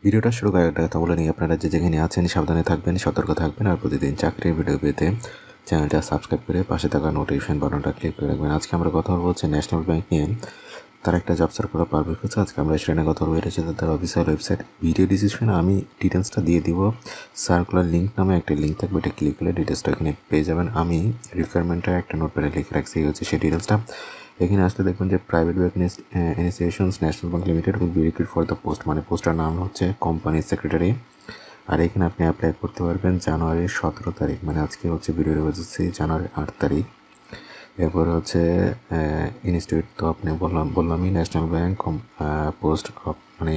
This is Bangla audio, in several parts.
ভিডিওটা শুরু করার একটা কথা বলে নিই, আপনারা যে যেখানে আছেন সাবধানে থাকবেন, সতর্ক থাকবেন আর প্রতিদিন চাকরির ভিডিও পেতে চ্যানেলটা সাবস্ক্রাইব করে পাশে থাকা নোটিফিকেশন বাটনটা ক্লিক করে রাখবেন। আজকে আমরা কথা বলবো হচ্ছে ন্যাশনাল ব্যাংক নিয়ে। তার একটা জব সার্কুলার পাবলিশ করছে। আজকে আমরা স্টুডেন্টের কথা বলবো। এটা হচ্ছে তাদের অফিসিয়াল ওয়েবসাইট। ভিডিও ডিসক্রিপশনে আমি ডিটেলসটা দিয়ে দিব। সার্কুলার লিঙ্ক নামে একটা লিঙ্ক থাকবে, এটা ক্লিক করলে ডিটেলসটা এখানে পেয়ে যাবেন। আমি রিকোয়ারমেন্টটা একটা নোটপ্যাডে লিখে রাখছি, এই হচ্ছে সেই ডিটেলসটা। এখানে আসলে দেখবেন যে private bank initiations national bank limited will be recruit for the post, মানে পোস্টার নাম হচ্ছে কোম্পানি সেক্রেটারি। আর এখানে আপনি অ্যাপ্লাই করতে পারবেন জানুয়ারির 17 তারিখ, মানে আজকে হচ্ছে ভিডিও রেখেছি জানুয়ারির 8 তারিখ। এরপরে হচ্ছে ইনস্টিটিউট তো আপনি বললামই ন্যাশনাল ব্যাংক পোস্ট, মানে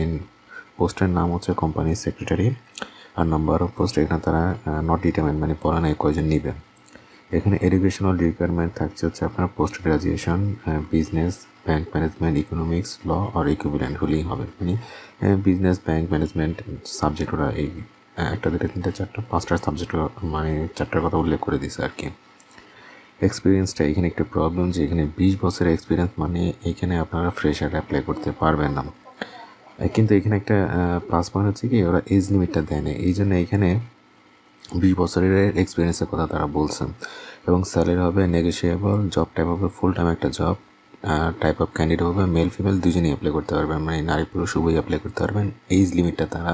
পোস্টের নাম হচ্ছে কোম্পানি সেক্রেটারি। আর নাম্বার অফ পোস্ট এখানে তারা নট ডিটারমাইন্ড, মানে বলা নেই কয়জন নিবে। এখানে এডুকেশনাল রিকোয়ারমেন্ট থাকছে হচ্ছে আপনার post graduation, business, bank management, economics, law আর ইকুইভ্যালেন্ট হলেই হবে। মানে বিজনেস, ব্যাংক ম্যানেজমেন্ট সাবজেক্ট ওরা এই একটা দুটো তিনটে চারটা পাঁচটা সাবজেক্ট, মানে চারটার কথা উল্লেখ করে দিছে আর কি। এক্সপিরিয়েন্সটা এখানে একটু প্রবলেম যে এখানে 20 বছরের এক্সপিরিয়েন্স, মানে এখানে আপনারা ফ্রেশার অ্যাপ্লাই করতে পারবেন না। কিন্তু এখানে একটা প্লাস পয়েন্ট হচ্ছে কি, ওরা এজ লিমিটটা দেয় না, এই জন্য এখানে 20 বছরের এক্সপিরিয়েন্সের কথা তারা বলছেন। এবং স্যালারি হবে নেগোশিয়েবল, জব টাইপ হবে ফুল টাইম একটা জব, টাইপ অফ ক্যান্ডিডেট হবে মেল ফিমেল দুজনেই অ্যাপ্লাই করতে পারবেন, মানে নারী পুরুষ উভয়ই অ্যাপ্লাই করতে পারবেন। এইজ লিমিটটা তারা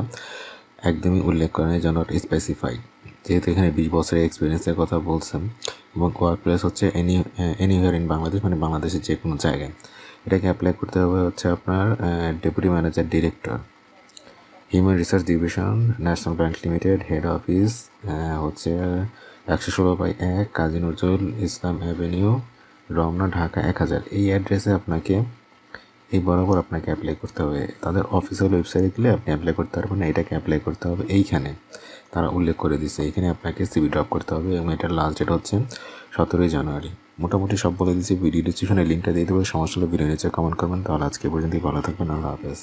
একদমই উল্লেখ করেন, যেন স্পেসিফাইড। যেহেতু এখানে 20 বছরের এক্সপিরিয়েন্সের কথা বলছেন এবং ওয়ার্ক প্লেস হচ্ছে এনিওয়ার ইন বাংলাদেশ, মানে বাংলাদেশের যে কোনো জায়গায়। এটাকে অ্যাপ্লাই করতে হবে হচ্ছে আপনার deputy manager director, human research division, national bank limited, head office হচ্ছে 116/1 কাজী নজরুল ইসলাম অ্যাভিনিউ, রমনা, ঢাকা 1000। এই অ্যাড্রেসে আপনাকে এই বরাবর আপনাকে অ্যাপ্লাই করতে হবে। তাদের অফিসিয়াল ওয়েবসাইটে গেলে আপনি অ্যাপ্লাই করতে পারবেন না, এটাকে অ্যাপ্লাই করতে হবে এইখানে। তারা উল্লেখ করে দিচ্ছে এইখানে আপনাকে সিভি ড্রপ করতে হবে এবং এটার লাস্ট ডেট হচ্ছে 17 জানুয়ারি। মোটামুটি সব বলে দিচ্ছি। ভিডিও ডিসক্রিপশনে লিঙ্কটা দিয়ে দেবো। সমস্যা হলে ভিডিও নিচে কমেন্ট করবেন। তাহলে আজকে পর্যন্তই, ভালো থাকবেন, আল্লাহ হাফেজ।